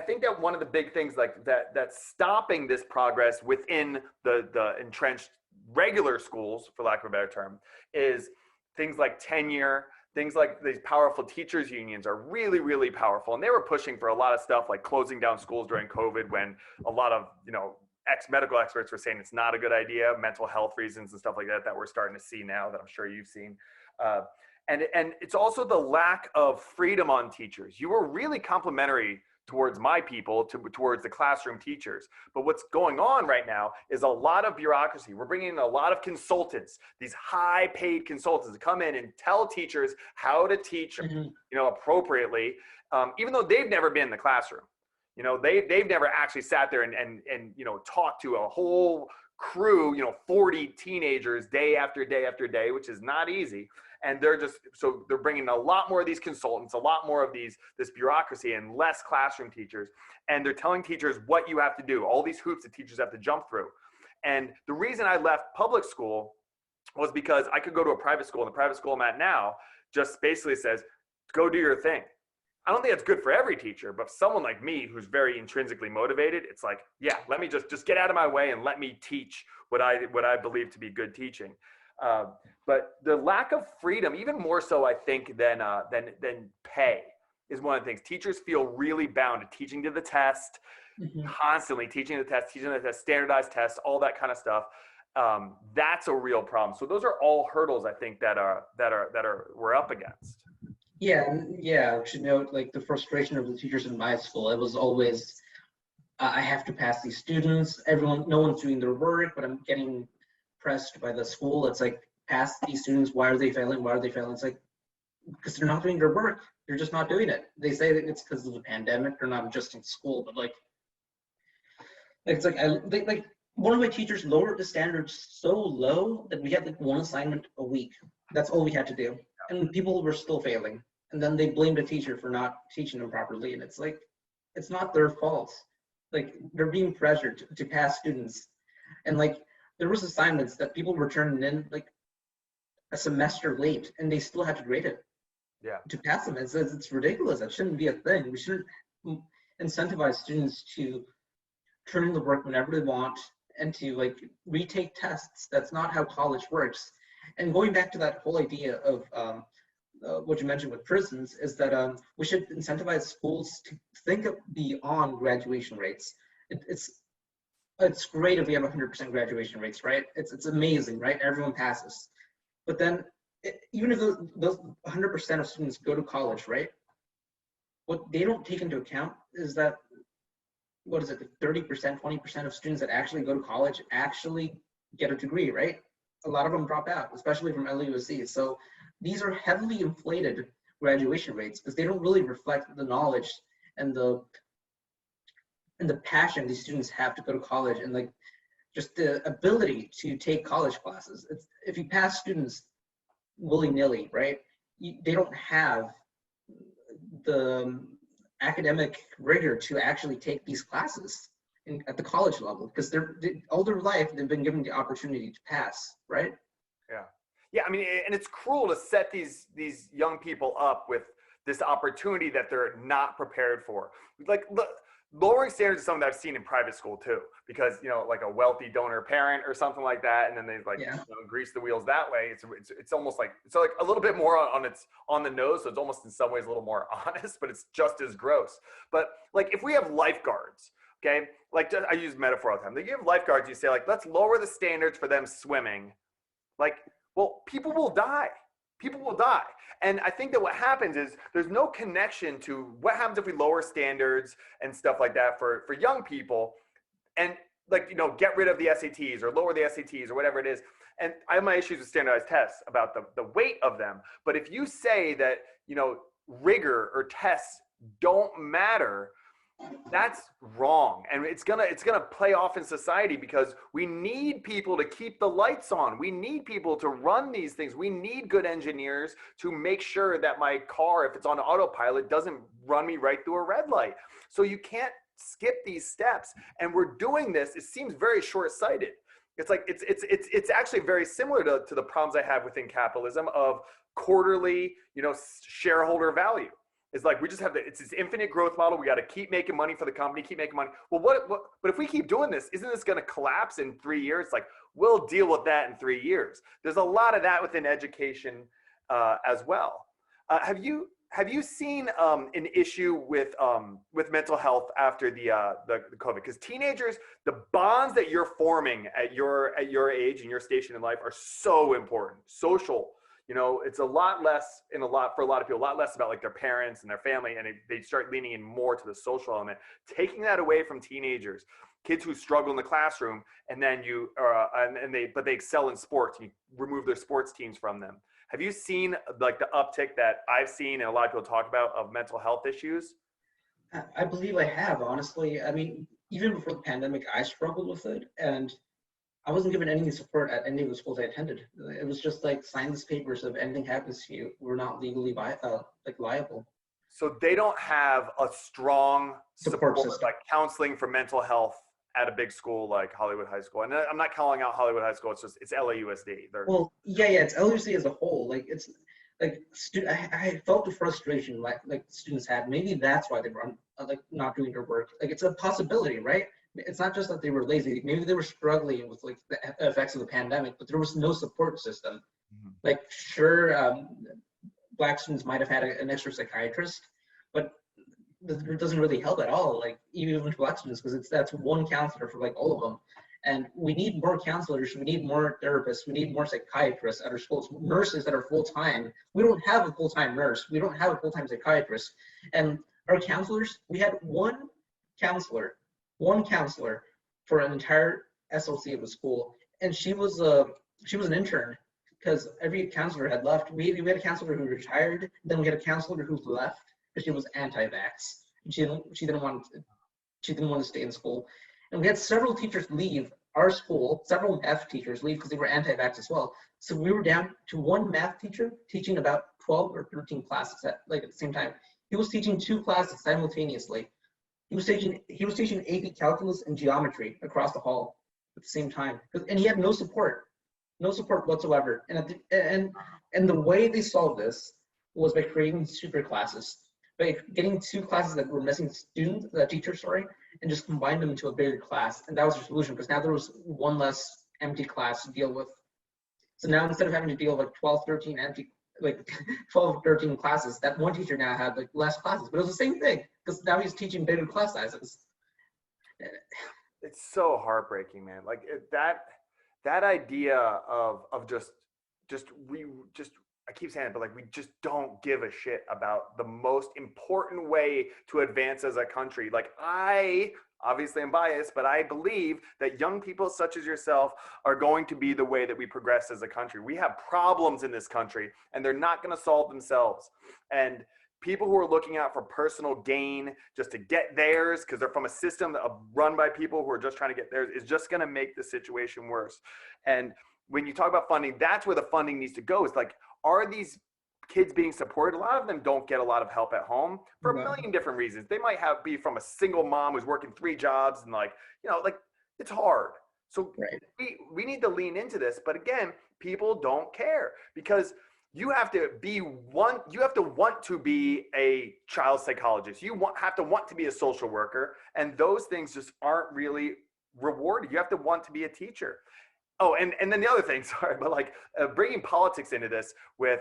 think that one of the big things that's stopping this progress within the entrenched regular schools, for lack of a better term, is things like tenure. Things like these powerful teachers unions are really, really powerful. And they were pushing for a lot of stuff like closing down schools during COVID, when a lot of, medical experts were saying it's not a good idea, mental health reasons and stuff like that we're starting to see now, that I'm sure you've seen. And it's also the lack of freedom on teachers. You were really complimentary towards my people, towards the classroom teachers. But what's going on right now is a lot of bureaucracy. We're bringing in a lot of consultants, these high paid consultants to come in and tell teachers how to teach, appropriately, even though they've never been in the classroom. They've never actually sat there and talked to a whole crew, 40 teenagers day after day after day, which is not easy. And they're bringing a lot more of these consultants, a lot more of this bureaucracy, and less classroom teachers. And they're telling teachers what you have to do, all these hoops that teachers have to jump through. And the reason I left public school was because I could go to a private school, and the private school I'm at now just basically says, go do your thing. I don't think that's good for every teacher, but someone like me who's very intrinsically motivated, it's like, yeah, let me just get out of my way and let me teach what I believe to be good teaching. But the lack of freedom, even more so, I think, than pay. is one of the things. Teachers feel really bound to teaching to the test, constantly teaching the test, standardized tests, all that kind of stuff. That's a real problem. So those are all hurdles I think that we're up against. Yeah. I should note, like, the frustration of the teachers in my school. It was always, I have to pass these students. No one's doing their work, but I'm getting pressed by the school. It's like, pass these students. Why are they failing? Why are they failing? It's like, because they're not doing their work. They're just not doing it. They say that it's because of the pandemic. They're not adjusting to school, but it's like one of my teachers lowered the standards so low that we had like one assignment a week. That's all we had to do, and people were still failing. And then they blamed the teacher for not teaching them properly, and it's like, it's not their fault. Like, they're being pressured to pass students, and like, there was assignments that people were turning in like a semester late, and they still had to grade it. Yeah. To pass them, it's ridiculous. That shouldn't be a thing. We shouldn't incentivize students to turn in the work whenever they want and to like retake tests. That's not how college works. And going back to that whole idea of what you mentioned with prisons, is that we should incentivize schools to think beyond graduation rates. It's great if we have 100% graduation rates, right? It's amazing, right? Everyone passes. But then, even if those 100% of students go to college, right? What they don't take into account is that, what is it, 30%, 20% of students that actually go to college actually get a degree, right? A lot of them drop out, especially from LUSC. So these are heavily inflated graduation rates because they don't really reflect the knowledge and the passion these students have to go to college, and like just the ability to take college classes. If you pass students willy-nilly, right, they don't have the academic rigor to actually take these classes at the college level, because all their life they've been given the opportunity to pass, right? Yeah, I mean, and it's cruel to set these young people up with this opportunity that they're not prepared for. Like, lowering standards is something that I've seen in private school too, because, like a wealthy donor parent or something like that, and then they grease the wheels that way. It's almost like, it's like a little bit more on the nose, so it's almost in some ways a little more honest, but it's just as gross. But like, if we have lifeguards, okay, like, I use metaphor all the time. They give lifeguards, you say like, let's lower the standards for them swimming. Like, well, people will die. People will die. And I think that what happens is there's no connection to what happens if we lower standards and stuff like that for young people, and like, get rid of the SATs or lower the SATs or whatever it is. And I have my issues with standardized tests about the weight of them. But if you say that, rigor or tests don't matter, that's wrong. And it's gonna play off in society, because we need people to keep the lights on. We need people to run these things. We need good engineers to make sure that my car, if it's on autopilot, doesn't run me right through a red light. So you can't skip these steps. And we're doing this, it seems very short-sighted. It's like, it's actually very similar to the problems I have within capitalism of quarterly, shareholder value. It's like, we just have it's this infinite growth model. We got to keep making money for the company, keep making money. Well, but if we keep doing this, isn't this going to collapse in 3 years? It's like, we'll deal with that in 3 years. There's a lot of that within education as well. Have you seen an issue with mental health after the COVID? Because teenagers, the bonds that you're forming at your age and your station in life are so important. Social. It's a lot less for a lot of people, a lot less about like their parents and their family, and they start leaning in more to the social element. Taking that away from teenagers, kids who struggle in the classroom, and then but they excel in sports, and you remove their sports teams from them. Have you seen like the uptick that I've seen and a lot of people talk about of mental health issues? I believe I have, honestly. I mean, even before the pandemic, I struggled with it, and I wasn't given any support at any of the schools I attended. It was just like, sign this paper, so if anything happens to you, we're not legally liable. So they don't have a strong support system, like counseling for mental health at a big school like Hollywood High School. And I'm not calling out Hollywood High School. It's LAUSD. It's LAUSD as a whole. Like, it's like, I felt the frustration like students had. Maybe that's why they were like not doing their work. Like, it's a possibility, right? It's not just that they were lazy. Maybe they were struggling with like the effects of the pandemic, but there was no support system. Mm-hmm. Like, sure, Black students might have had an extra psychiatrist, but it doesn't really help at all. Like even with Lexington, because that's one counselor for like all of them. And we need more counselors, we need more therapists, we need more psychiatrists at our schools, nurses that are full-time. We don't have a full-time nurse, we don't have a full-time psychiatrist. And our counselors, we had counselor, one counselor for an entire SLC of the school. And she was an intern because every counselor had left. We had a counselor who retired, then we had a counselor who left because she was anti-vax. She didn't want to stay in school. And we had several teachers leave our school, several math teachers leave because they were anti-vax as well. So we were down to one math teacher teaching about 12 or 13 classes at the same time. He was teaching 2 classes simultaneously. He was teaching AP calculus and geometry across the hall at the same time. And he had no support whatsoever. And the way they solved this was by creating super classes, by getting 2 classes that were missing teachers, and just combined them into a bigger class. And that was the solution, because now there was one less empty class to deal with. So now instead of having to deal with 12, 13 empty, 12, 13 classes, that one teacher now had less classes, but it was the same thing because now he's teaching bigger class sizes. It's so heartbreaking, man. Like that idea of just I keep saying it, but we just don't give a shit about the most important way to advance as a country. I obviously am biased, but I believe that young people such as yourself are going to be the way that we progress as a country. We have problems in this country and they're not going to solve themselves. And people who are looking out for personal gain just to get theirs because they're from a system run by people who are just trying to get theirs is just going to make the situation worse. And when you talk about funding, that's where the funding needs to go. Is are these kids being supported? A lot of them don't get a lot of help at home for a million different reasons. They might be from a single mom who's working 3 jobs and it's hard. So we need to lean into this. But again, people don't care because you have to want to be a child psychologist. Have to want to be a social worker. And those things just aren't really rewarded. You have to want to be a teacher. Oh, and then the other thing, sorry, but bringing politics into this with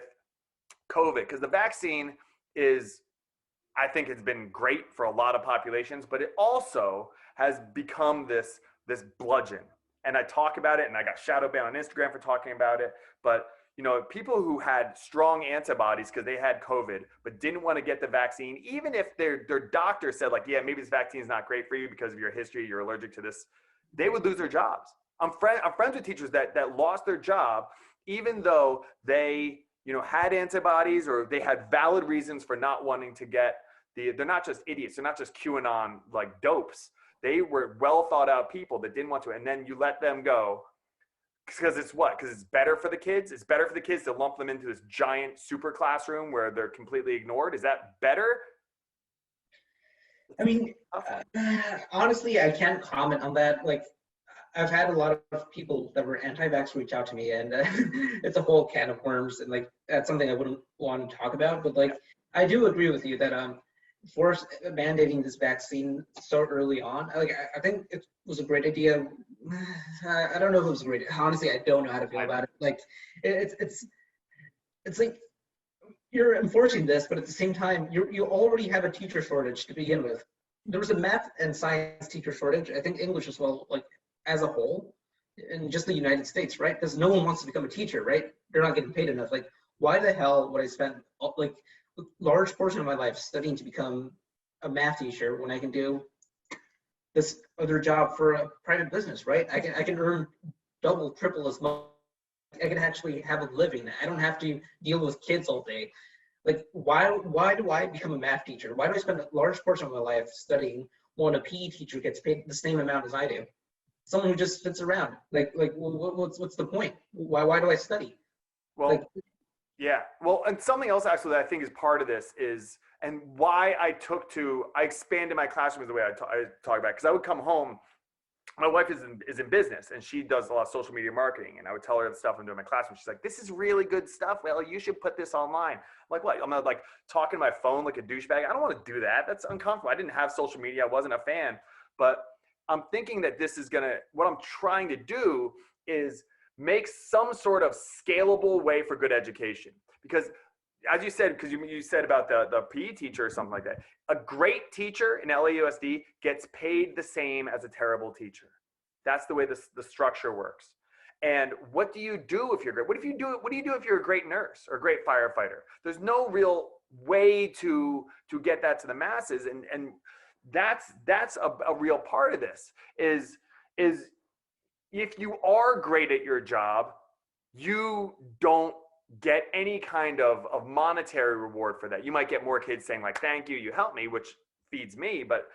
COVID, because the vaccine I think it's been great for a lot of populations, but it also has become this bludgeon. And I talk about it, and I got shadow banned on Instagram for talking about it. But people who had strong antibodies because they had COVID, but didn't want to get the vaccine, even if their doctor said yeah, maybe this vaccine is not great for you because of your history, you're allergic to this, they would lose their jobs. I'm friends with teachers that lost their job, even though they, had antibodies or they had valid reasons for not wanting to get they're not just idiots. They're not just QAnon dopes. They were well thought out people that didn't want to. And then you let them go because it's what? Because it's better for the kids. It's better for the kids to lump them into this giant super classroom where they're completely ignored. Is that better? I mean, honestly, I can't comment on that. I've had a lot of people that were anti-vax reach out to me, and it's a whole can of worms, and that's something I wouldn't want to talk about. But I do agree with you that mandating this vaccine so early on, I think it was a great idea. I don't know if it was a great. Honestly, I don't know how to feel about it. It's you're enforcing this, but at the same time, you already have a teacher shortage to begin with. There was a math and science teacher shortage. I think English as well, as a whole, in just the United States, right? Because no one wants to become a teacher, right? They're not getting paid enough. Why the hell would I spend a large portion of my life studying to become a math teacher when I can do this other job for a private business, right? I can earn double, triple as much. I can actually have a living. I don't have to deal with kids all day. Why do I become a math teacher? Why do I spend a large portion of my life studying when a PE teacher gets paid the same amount as I do? Someone who just sits around. What's the point? Why do I study? Well, yeah. Well, and something else actually that I think is part of this is, and why I expanded my classroom is the way I talk about it. Because I would come home, my wife is in business and she does a lot of social media marketing, and I would tell her the stuff I'm doing in my classroom. She's like, "This is really good stuff. Well, you should put this online." I'm like, "What? I'm not talking to my phone like a douchebag. I don't want to do that. That's uncomfortable. I didn't have social media. I wasn't a fan, but I'm thinking that what I'm trying to do is make some sort of scalable way for good education. Because as you said, because you said about the PE teacher or something like that, a great teacher in LAUSD gets paid the same as a terrible teacher. That's the way the structure works. And what do you do if you're great? What do you do if you're a great nurse or a great firefighter? There's no real way to get that to the masses, and that's a real part of this is if you are great at your job, you don't get any kind of monetary reward for that. You might get more kids saying like, thank you, you helped me, which feeds me, but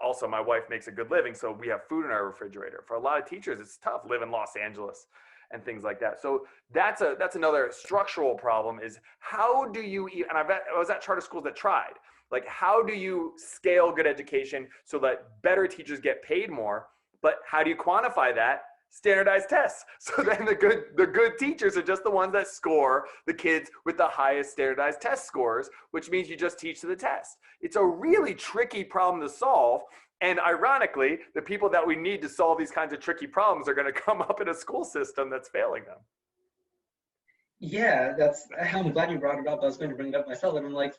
also my wife makes a good living, so we have food in our refrigerator. For a lot of teachers, it's tough, live in Los Angeles and things like that. So that's another structural problem is how do you, and I was at charter schools that tried, like how do you scale good education so that better teachers get paid more, but how do you quantify that? Standardized tests. So then the good teachers are just the ones that score the kids with the highest standardized test scores, which means you just teach to the test. It's a really tricky problem to solve. And ironically, the people that we need to solve these kinds of tricky problems are going to come up in a school system that's failing them. Yeah, I'm glad you brought it up. I was going to bring it up myself, and I'm like,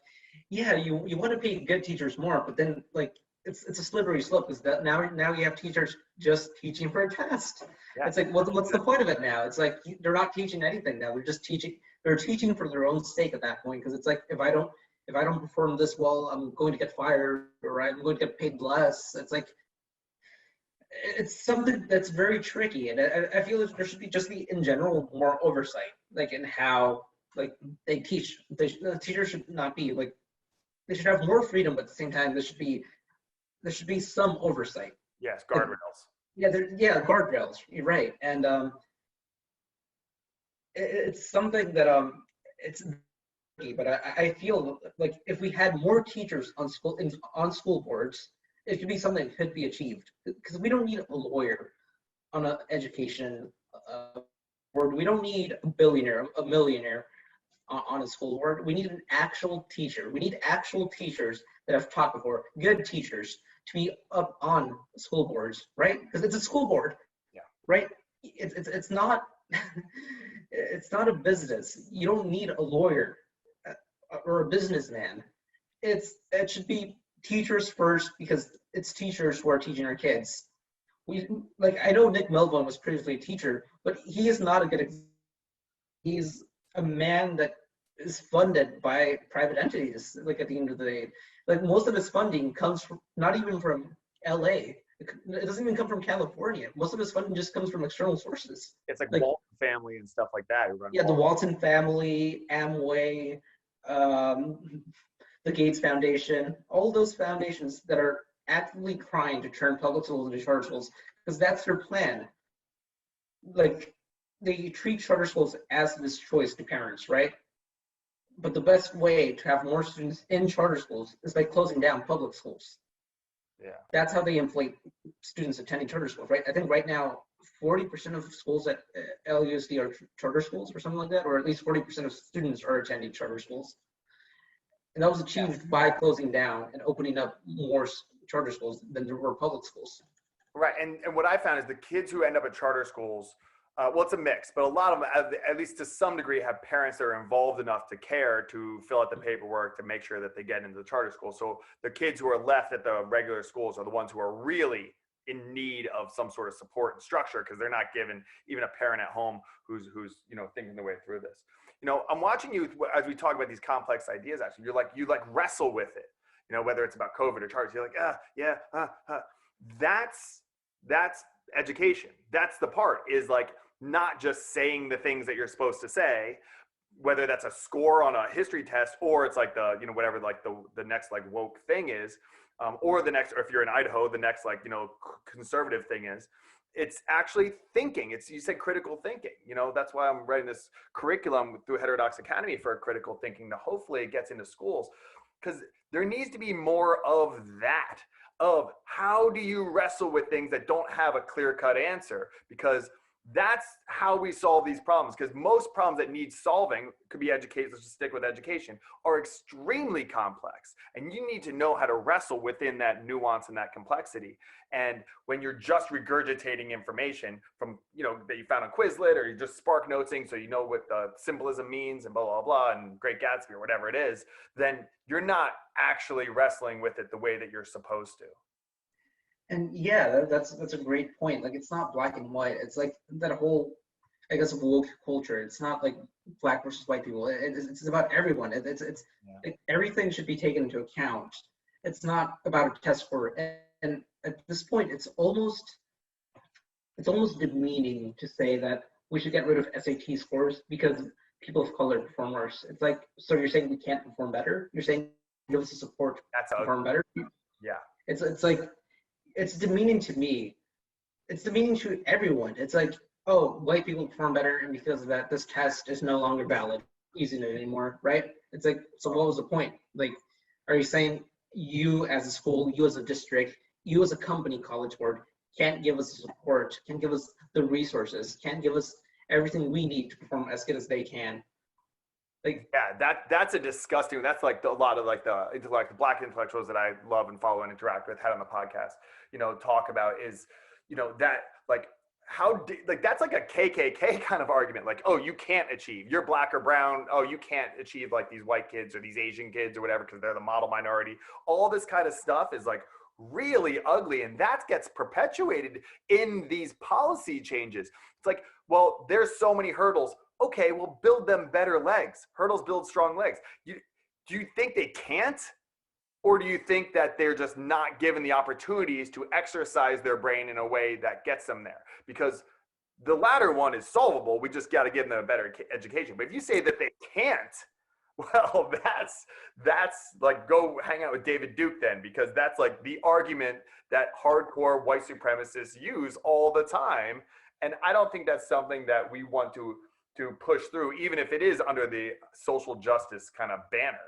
yeah, you want to pay good teachers more, but then like it's a slippery slope. Is that now you have teachers just teaching for a test? Yeah. It's like what's the point of it now? It's like they're not teaching anything now. They're just teaching. They're teaching for their own sake at that point, because it's like if I don't perform this well, I'm going to get fired, or I'm going to get paid less. It's like it's something that's very tricky, and I feel that there should be in general more oversight, like in how like they teach. The teachers should not be like, they should have more freedom, but at the same time there should be some oversight. Yes, guardrails. Guardrails. You're right, and it's something that it's tricky, but I feel like if we had more teachers on school boards, it could be something that could be achieved, because we don't need a lawyer on an education board. We don't need a billionaire, a millionaire on a school board. We need an actual teacher. We need actual teachers that I've taught before, good teachers, to be up on school boards, right? Because it's a school board, yeah, right? It's not it's not a business. You don't need a lawyer or a businessman. It should be teachers first, because it's teachers who are teaching our kids. I know Nick Melvin was previously a teacher, but he is not a good example. He's a man that is funded by private entities. Like at the end of the day, like most of his funding comes from not even from LA. It doesn't even come from California. Most of his funding just comes from external sources. It's like Walton family and stuff like that. The Walton family, Amway, the Gates Foundation, all those foundations that are actively trying to turn public schools into charter schools, because that's their plan. Like, they treat charter schools as this choice to parents, right? But the best way to have more students in charter schools is by closing down public schools. Yeah. That's how they inflate students attending charter schools, right? I think right now, 40% of schools at LUSD are charter schools or something like that, or at least 40% of students are attending charter schools. And that was achieved by closing down and opening up more charter schools than there were public schools. Right, and what I found is the kids who end up at charter schools, well, it's a mix, but a lot of them, at least to some degree, have parents that are involved enough to care to fill out the paperwork to make sure that they get into the charter school. So the kids who are left at the regular schools are the ones who are really in need of some sort of support and structure, because they're not given even a parent at home who's thinking their way through this. I'm watching you as we talk about these complex ideas. Actually, you wrestle with it. Whether it's about COVID or charters, you're like, That's education. That's the part, is like not just saying the things that you're supposed to say, whether that's a score on a history test, or it's like whatever the next woke thing is, or if you're in Idaho, the next conservative thing is. It's actually thinking. You said critical thinking. That's why I'm writing this curriculum through Heterodox Academy for critical thinking, to hopefully it gets into schools, because there needs to be more of that, of how do you wrestle with things that don't have a clear-cut answer, because That's how we solve these problems, because most problems that need solving, could be education, let's just stick with education, are extremely complex, and you need to know how to wrestle within that nuance and that complexity. And when you're just regurgitating information from, that you found on Quizlet, or you're just spark noting so you know what the symbolism means and blah blah blah and Great Gatsby or whatever it is, then you're not actually wrestling with it the way that you're supposed to. And yeah, that's a great point. Like, it's not black and white. It's like that whole, I guess, woke culture. It's not like black versus white people. It's about everyone. Like, everything should be taken into account. It's not about a test score. And at this point, it's almost demeaning to say that we should get rid of SAT scores because people of color perform worse. It's like, so you're saying we can't perform better? You're saying give us the support to perform better? Yeah. It's like, it's demeaning to me. It's demeaning to everyone. It's like, oh, white people perform better, and because of that, this test is no longer valid, using it anymore, right? It's like, so what was the point? Like, are you saying you as a school, you as a district, you as a company, College Board, can't give us the support, can't give us the resources, can't give us everything we need to perform as good as they can? Like, yeah, that's a disgusting. That's like a lot of like the black intellectuals that I love and follow and interact with, had on the podcast, talk about is, that like that's like a KKK kind of argument. Like, oh, you can't achieve. You're black or brown. Oh, you can't achieve like these white kids or these Asian kids or whatever because they're the model minority. All this kind of stuff is like really ugly, and that gets perpetuated in these policy changes. It's like, well, there's so many hurdles. Okay, well, build them better legs. Hurdles build strong legs. Do you think they can't? Or do you think that they're just not given the opportunities to exercise their brain in a way that gets them there? Because the latter one is solvable. We just got to give them a better education. But if you say that they can't, well, that's like, go hang out with David Duke then, because that's like the argument that hardcore white supremacists use all the time. And I don't think that's something that we want to push through, even if it is under the social justice kind of banner.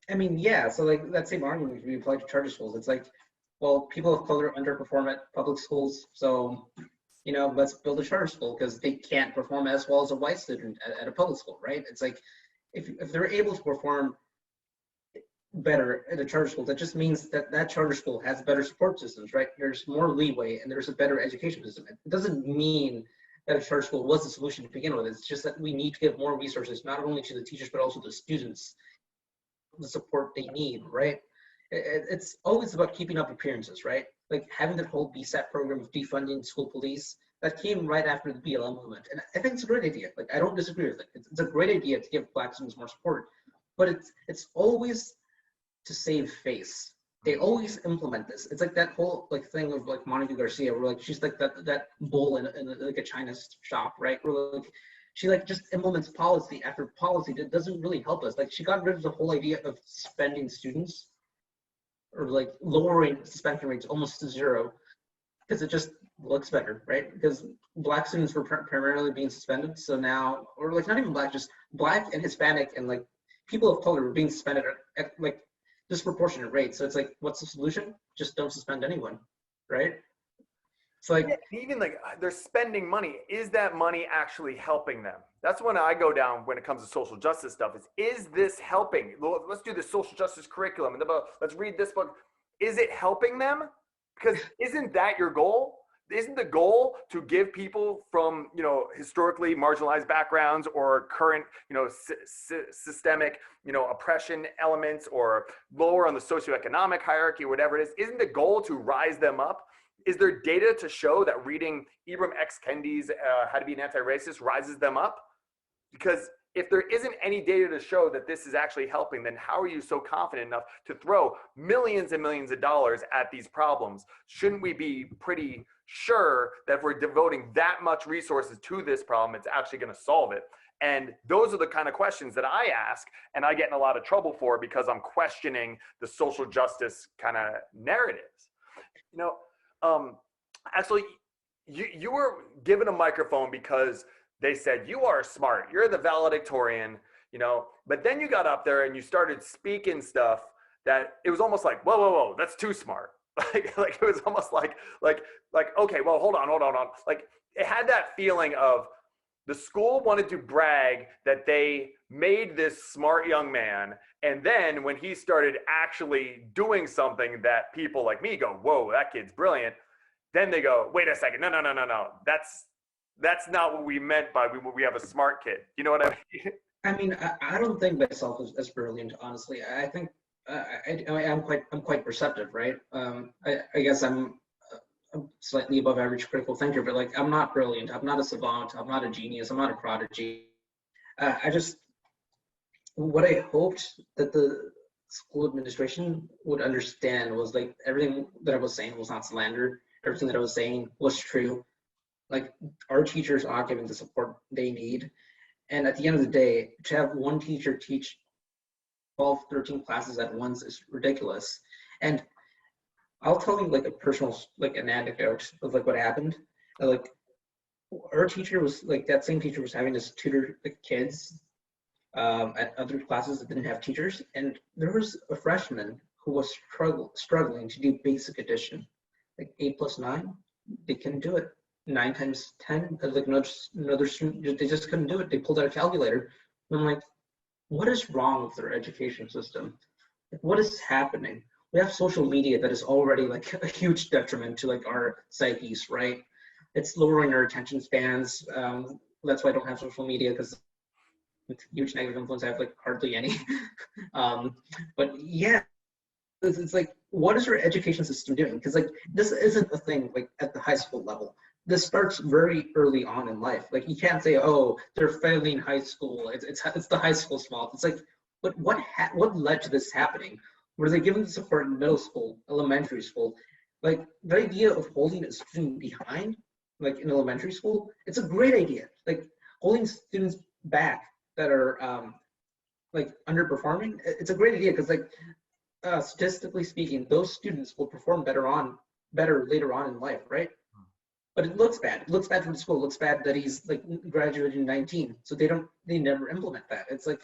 I mean, yeah, so like that same argument can be applied to charter schools. It's like, well, people of color underperform at public schools, so, let's build a charter school because they can't perform as well as a white student at a public school, right? It's like, if they're able to perform better at a charter school, that just means that that charter school has better support systems, right? There's more leeway and there's a better education system. It doesn't mean that a charter school was the solution to begin with. It's just that we need to give more resources, not only to the teachers, but also to the students, the support they need, right? It's always about keeping up appearances, right? Like having that whole BSAP program of defunding school police, that came right after the BLM movement. And I think it's a great idea. Like, I don't disagree with it. It's a great idea to give Black students more support, but it's always to save face. They always implement this. It's like that whole like thing of like Monica Garcia, where like she's like that bull in like a China shop, right? Where like she like just implements policy after policy that doesn't really help us. Like, she got rid of the whole idea of suspending students, or like lowering suspension rates almost to zero, because it just looks better, right? Because Black students were primarily being suspended, so now, or like not even Black, just Black and Hispanic and like people of color were being suspended at like disproportionate rates. So it's like, what's the solution? Just don't suspend anyone, right? It's like, yeah, even like they're spending money. Is that money actually helping them? That's when I go down when it comes to social justice stuff. Is this helping? Let's do this social justice curriculum and let's read this book. Is it helping them? Because isn't that your goal? Isn't the goal to give people from, historically marginalized backgrounds or current, systemic, oppression elements, or lower on the socioeconomic hierarchy, whatever it is, isn't the goal to rise them up? Is there data to show that reading Ibram X. Kendi's How to Be an Anti-Racist rises them up? Because if there isn't any data to show that this is actually helping, then how are you so confident enough to throw millions and millions of dollars at these problems? Shouldn't we be pretty sure that if we're devoting that much resources to this problem, it's actually going to solve it? And those are the kind of questions that I ask, and I get in a lot of trouble for because I'm questioning the social justice kind of narratives. Actually, you were given a microphone because they said, you are smart, you're the valedictorian, but then you got up there and you started speaking stuff that it was almost like, whoa, that's too smart. Like it was almost like, okay, well, hold on. Like, it had that feeling of the school wanted to brag that they made this smart young man. And then when he started actually doing something that people like me go, whoa, that kid's brilliant. Then they go, wait a second. No. That's not what we meant by we have a smart kid. You know what I mean? I mean, I don't think myself as brilliant, honestly. I think I'm quite perceptive, right? I guess I'm slightly above average critical thinker, but like I'm not brilliant. I'm not a savant. I'm not a genius. I'm not a prodigy. I just what I hoped that the school administration would understand was like everything that I was saying was not slander. Everything that I was saying was true. Like our teachers are giving the support they need. And at the end of the day, to have one teacher teach 12, 13 classes at once is ridiculous. And I'll tell you like a personal, like an anecdote of like what happened. Like our teacher was like, that same teacher was having us tutor the kids at other classes that didn't have teachers. And there was a freshman who was struggling to do basic addition, like 8 plus 9, they couldn't do it. 9 times 10, like another student, they just couldn't do it. They pulled out a calculator. And I'm like, what is wrong with our education system? Like, what is happening? We have social media that is already like a huge detriment to like our psyches, right? It's lowering our attention spans. That's why I don't have social media, because it's huge negative influence. I have like hardly any. But yeah, it's like, what is our education system doing? Because like this isn't a thing like at the high school level. This starts very early on in life. Like you can't say, oh, they're failing high school. It's the high school's fault. It's like, but what led to this happening? Were they given the support in middle school, elementary school? Like the idea of holding a student behind, like in elementary school, it's a great idea. Like holding students back that are like underperforming, it's a great idea because like statistically speaking, those students will perform better later on in life, right? But it looks bad. It looks bad for the school. It looks bad that he's like graduated in 19. So they never implement that. It's like,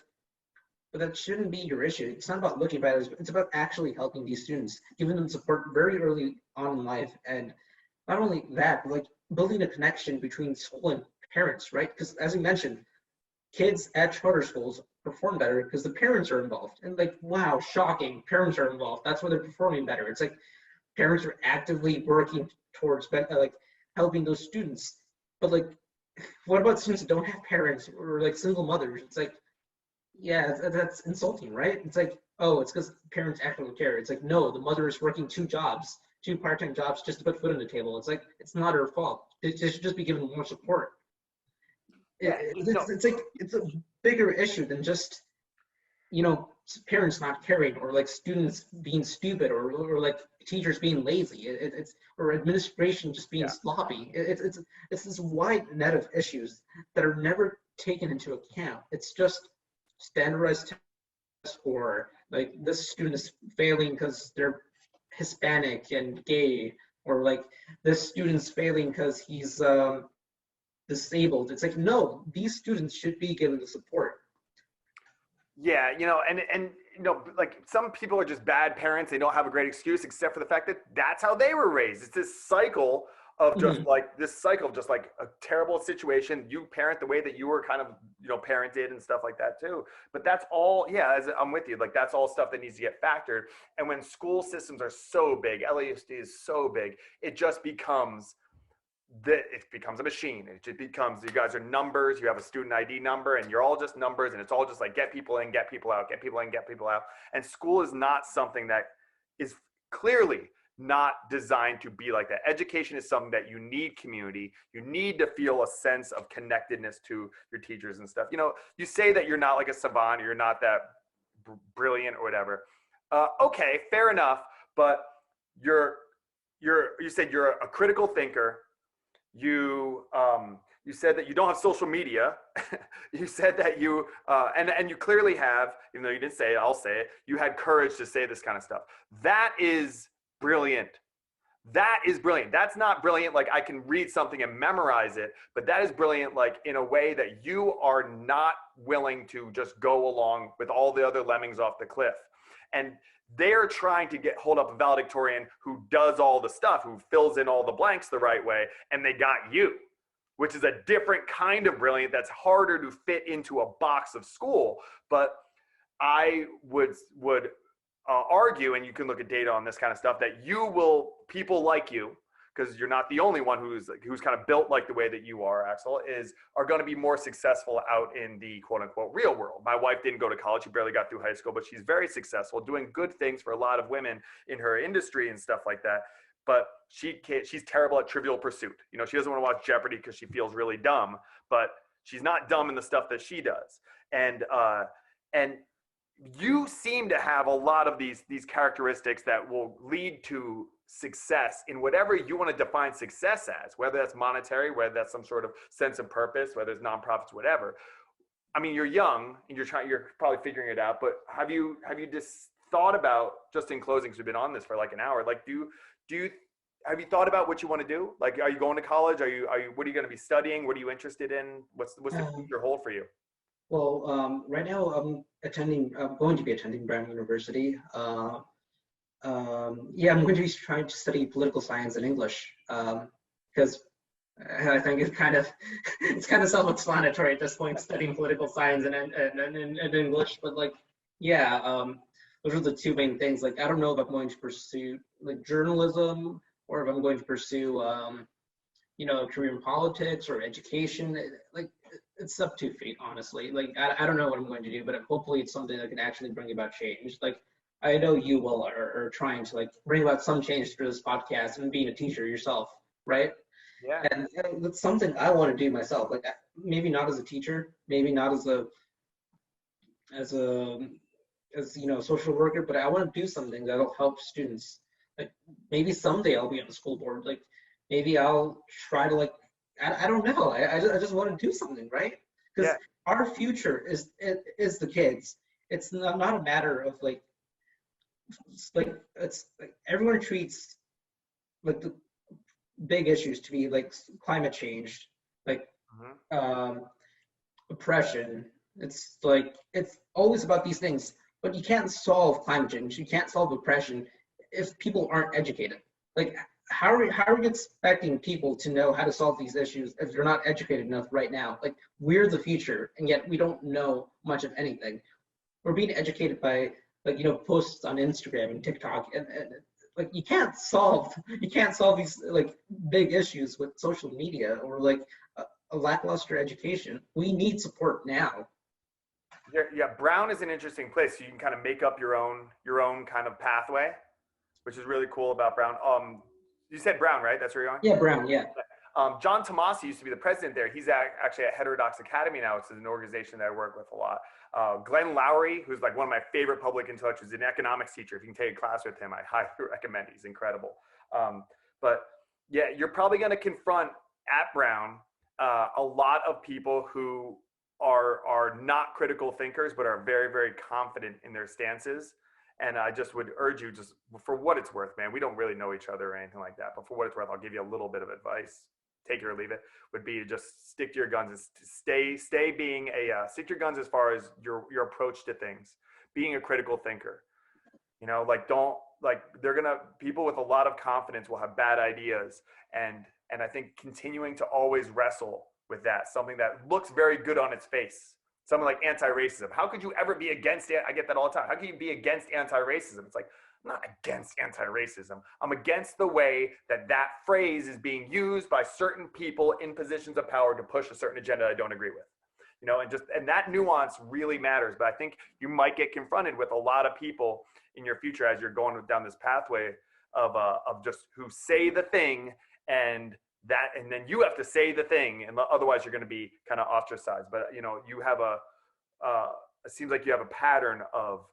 but that shouldn't be your issue. It's not about looking bad. It's about actually helping these students, giving them support very early on in life. And not only that, but like building a connection between school and parents, right? Because as you mentioned, kids at charter schools perform better because the parents are involved. And like, wow, shocking, parents are involved. That's why they're performing better. It's like parents are actively working towards like helping those students. But like, what about students that don't have parents or like single mothers? It's like, yeah, that's insulting, right? It's like, oh, it's because parents actually care. It's like, no, the mother is working 2 part-time jobs just to put food on the table. It's like, it's not her fault. They should just be given more support. It's like, it's a bigger issue than just, you know, parents not caring or like students being stupid or like teachers being lazy. It's or administration just being sloppy. It's this wide net of issues that are never taken into account. It's just standardized tests or like this student is failing because they're Hispanic and gay, or like this student's failing because he's disabled. It's like, no, these students should be given the support. Yeah, you know, and you know, like some people are just bad parents. They don't have a great excuse except for the fact that that's how they were raised. It's this cycle of just like a terrible situation. You parent the way that you were kind of, you know, parented and stuff like that too. But that's all, yeah, I'm with you. Like that's all stuff that needs to get factored. And when school systems are so big, LAUSD is so big, it just becomes a machine. It just becomes, you guys are numbers, you have a student ID number, and you're all just numbers, and it's all just like get people in, get people out, get people in, get people out. And school is not something that is clearly not designed to be like that. Education is something that you need community. You need to feel a sense of connectedness to your teachers and stuff. You know, you say that you're not like a savant or you're not that brilliant or whatever. Okay, fair enough. But you said you're a critical thinker. You said that you don't have social media. You said that you and you clearly have, even though you didn't say it, I'll say it. You had courage to say this kind of stuff. That is brilliant. That is brilliant. That's not brilliant like I can read something and memorize it, but that is brilliant like in a way that you are not willing to just go along with all the other lemmings off the cliff. And they're trying to hold up a valedictorian who does all the stuff, who fills in all the blanks the right way, and they got you. which is a different kind of brilliant that's harder to fit into a box of school. But I would argue, and you can look at data on this kind of stuff, that people like you, because you're not the only one who's kind of built like the way that you are, Axel, are going to be more successful out in the quote unquote real world. My wife didn't go to college; she barely got through high school, but she's very successful, doing good things for a lot of women in her industry and stuff like that. But she's terrible at Trivial Pursuit. You know, she doesn't want to watch Jeopardy because she feels really dumb, but she's not dumb in the stuff that she does. And you seem to have a lot of these characteristics that will lead to success in whatever you want to define success as, whether that's monetary, whether that's some sort of sense of purpose, whether it's nonprofits, whatever. I mean, you're young and you're probably figuring it out, but have you just thought about, just in closing, because we've been on this for like an hour, like have you thought about what you want to do? Like, are you going to college? What are you going to be studying? What are you interested in? What's the future hold for you? Well, right now I'm going to be attending Brown University. Yeah, I'm going to be trying to study political science and English, because I think it's kind of self-explanatory at this point, studying political science and English. But like, yeah, those are the two main things. Like, I don't know if I'm going to pursue like journalism or if I'm going to pursue, career in politics or education. Like, it's up to fate, honestly. Like, I don't know what I'm going to do, but hopefully it's something that can actually bring about change. Like, I know you, Will, are trying to like bring about some change through this podcast and being a teacher yourself, right? Yeah. And that's something I want to do myself. Like, maybe not as a teacher, maybe not as social worker, but I want to do something that'll help students. Like, maybe someday I'll be on the school board. Like, maybe I'll try to like, I don't know. I just want to do something, right? Because our future is the kids. It's not a matter of like it's like everyone treats like the big issues to be like climate change, like oppression. It's like, it's always about these things, but you can't solve climate change. You can't solve oppression if people aren't educated. Like, how are we expecting people to know how to solve these issues if they're not educated enough right now? Like, we're the future, and yet we don't know much of anything. We're being educated by posts on Instagram and TikTok, and like, you can't solve these like big issues with social media or like a lackluster education. We need support now. Yeah, Brown is an interesting place. So you can kind of make up your own kind of pathway, which is really cool about Brown. You said Brown, right? That's where you're on? Yeah, Brown, yeah. John Tomasi used to be the president there. He's actually at Heterodox Academy now, which is an organization that I work with a lot. Glenn Lowry, who's like one of my favorite public intellectuals, is an economics teacher. If you can take a class with him, I highly recommend it. He's incredible. But yeah, you're probably going to confront at Brown a lot of people who are not critical thinkers, but are very, very confident in their stances. And I just would urge you, just for what it's worth, man, we don't really know each other or anything like that, but for what it's worth, I'll give you a little bit of advice. Take it or leave it. Would be to just stick to your guns. Stay being stick to your guns as far as your approach to things. Being a critical thinker. You know, like, don't, like, people with a lot of confidence will have bad ideas, and I think continuing to always wrestle with that, something that looks very good on its face. Something like anti-racism. How could you ever be against it? I get that all the time. How can you be against anti-racism? It's like, I'm not against anti-racism. I'm against the way that phrase is being used by certain people in positions of power to push a certain agenda I don't agree with. You know, and that nuance really matters. But I think you might get confronted with a lot of people in your future as you're going down this pathway of just who say the thing, and then you have to say the thing, and otherwise you're going to be kind of ostracized. But you know, you have it seems like you have a pattern of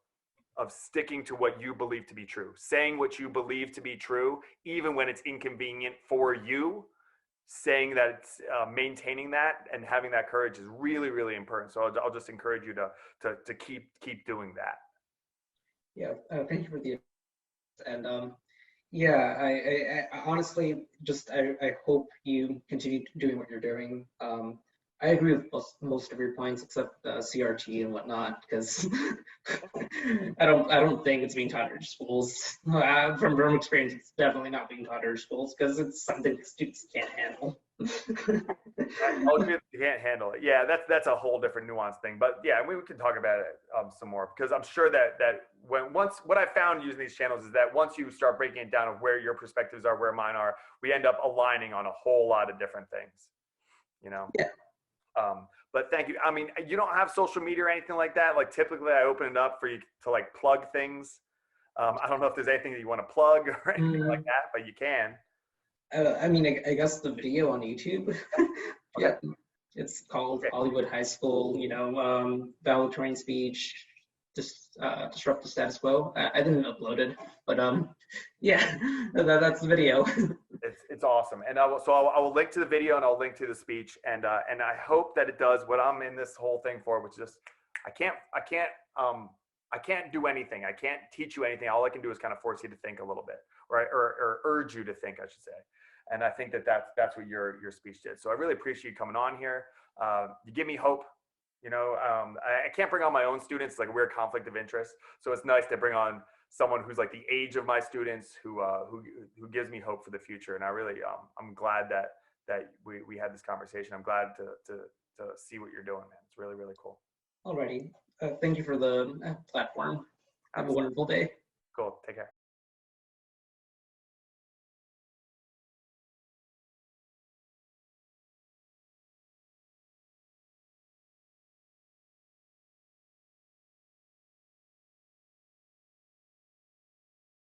sticking to what you believe to be true, saying what you believe to be true, even when it's inconvenient for you. Saying that, maintaining that, and having that courage is really, really important. So I'll just encourage you to keep doing that. Yeah, thank you for the and yeah, I honestly I hope you continue doing what you're doing. I agree with most of your points except CRT and whatnot, because I don't think it's being taught at our schools. From experience, it's definitely not being taught at our schools because it's something students can't handle. You can't handle it. Yeah, that's a whole different nuanced thing. But yeah, we can talk about it some more, because I'm sure that what I found using these channels is that once you start breaking it down of where your perspectives are, where mine are, we end up aligning on a whole lot of different things. You know. Yeah. But thank you. I mean, you don't have social media or anything like that. Like typically, I open it up for you to like plug things. I don't know if there's anything that you want to plug or anything like that, but you can. I mean, I guess the video on YouTube. Okay. Yeah, it's called Hollywood High School. Valedictorian speech, disrupt the status quo. I didn't upload it, but yeah, that's the video. It's awesome, and I will link to the video and I'll link to the speech, and I hope that it does what I'm in this whole thing for, which is I can't do anything. I can't teach you anything. All I can do is kind of force you to think a little bit, or urge you to think, I should say. And I think that's what your speech did. So I really appreciate you coming on here. You give me hope. I can't bring on my own students, like a weird conflict of interest. So it's nice to bring on someone who's like the age of my students, who gives me hope for the future. And I really I'm glad that we had this conversation. I'm glad to see what you're doing, man. It's really, really cool. Alrighty. Thank you for the platform. Have a wonderful day. Cool. Take care.